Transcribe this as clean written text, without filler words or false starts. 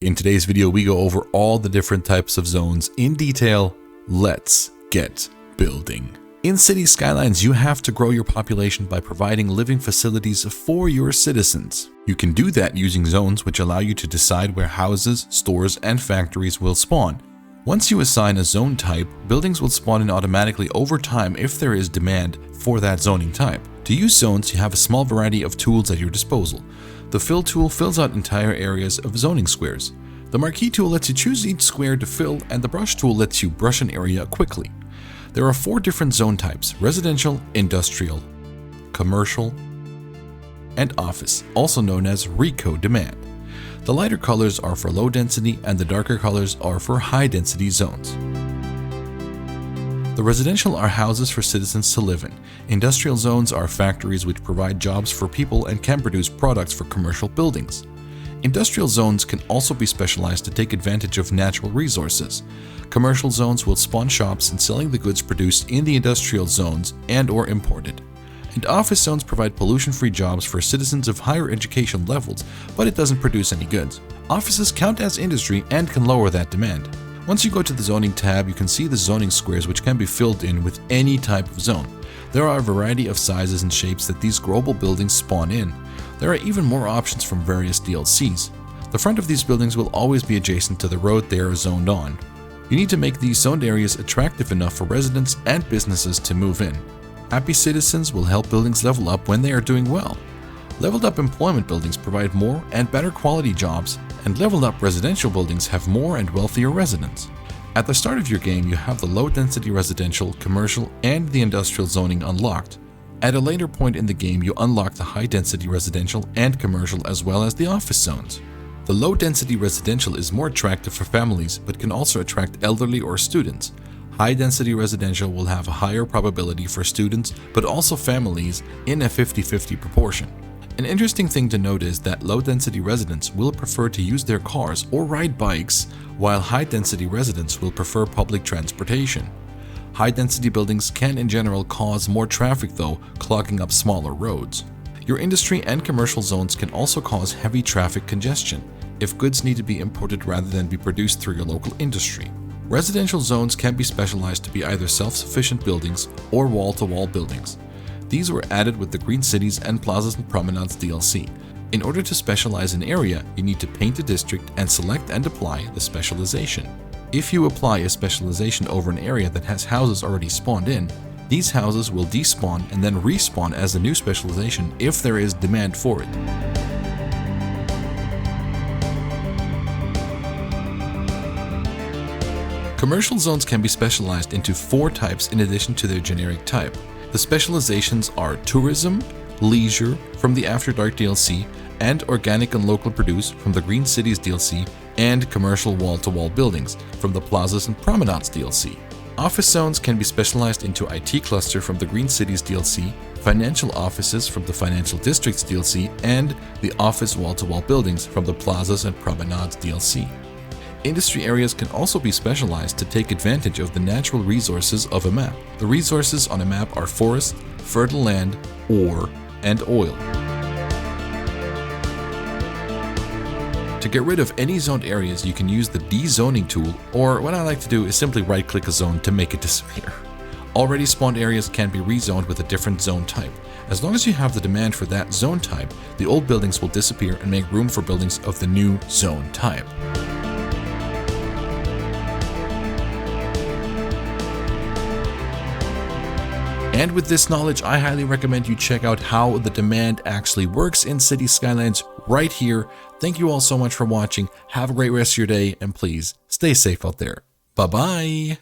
In today's video, we go over all the different types of zones in detail. Let's get building. In City Skylines, you have to grow your population by providing living facilities for your citizens. You can do that using zones which allow you to decide where houses, stores, and factories will spawn. Once you assign a zone type, buildings will spawn in automatically over time if there is demand for that zoning type. To use zones, you have a small variety of tools at your disposal. The Fill tool fills out entire areas of zoning squares. The Marquee tool lets you choose each square to fill, and the Brush tool lets you brush an area quickly. There are 4 different zone types: residential, industrial, commercial, and office, also known as RECO demand. The lighter colors are for low density and the darker colors are for high density zones. The residential are houses for citizens to live in. Industrial zones are factories which provide jobs for people and can produce products for commercial buildings. Industrial zones can also be specialized to take advantage of natural resources. Commercial zones will spawn shops and selling the goods produced in the industrial zones and/or imported. And office zones provide pollution-free jobs for citizens of higher education levels, but it doesn't produce any goods. Offices count as industry and can lower that demand. Once you go to the zoning tab, you can see the zoning squares which can be filled in with any type of zone. There are a variety of sizes and shapes that these growable buildings spawn in. There are even more options from various DLCs. The front of these buildings will always be adjacent to the road they are zoned on. You need to make these zoned areas attractive enough for residents and businesses to move in. Happy citizens will help buildings level up when they are doing well. Leveled up employment buildings provide more and better quality jobs, and leveled up residential buildings have more and wealthier residents. At the start of your game, you have the low density residential, commercial, and the industrial zoning unlocked. At a later point in the game, you unlock the high density residential and commercial as well as the office zones. The low density residential is more attractive for families but can also attract elderly or students. High density residential will have a higher probability for students but also families in a 50-50 proportion. An interesting thing to note is that low-density residents will prefer to use their cars or ride bikes, while high-density residents will prefer public transportation. High-density buildings can in general cause more traffic though, clogging up smaller roads. Your industry and commercial zones can also cause heavy traffic congestion if goods need to be imported rather than be produced through your local industry. Residential zones can be specialized to be either self-sufficient buildings or wall-to-wall buildings. These were added with the Green Cities and Plazas and Promenades DLC. In order to specialize an area, you need to paint a district and select and apply the specialization. If you apply a specialization over an area that has houses already spawned in, these houses will despawn and then respawn as a new specialization if there is demand for it. Commercial zones can be specialized into 4 types in addition to their generic type. The specializations are tourism, leisure from the After Dark DLC, and organic and local produce from the Green Cities DLC, and commercial wall-to-wall buildings from the Plazas and Promenades DLC. Office zones can be specialized into IT cluster from the Green Cities DLC, financial offices from the Financial Districts DLC, and the office wall-to-wall buildings from the Plazas and Promenades DLC. Industry areas can also be specialized to take advantage of the natural resources of a map. The resources on a map are forest, fertile land, ore, and oil. To get rid of any zoned areas, you can use the dezoning tool, or what I like to do is simply right-click a zone to make it disappear. Already spawned areas can be rezoned with a different zone type. As long as you have the demand for that zone type, the old buildings will disappear and make room for buildings of the new zone type. And with this knowledge, I highly recommend you check out how the demand actually works in City Skylines right here. Thank you all so much for watching. Have a great rest of your day, and please stay safe out there. Bye-bye.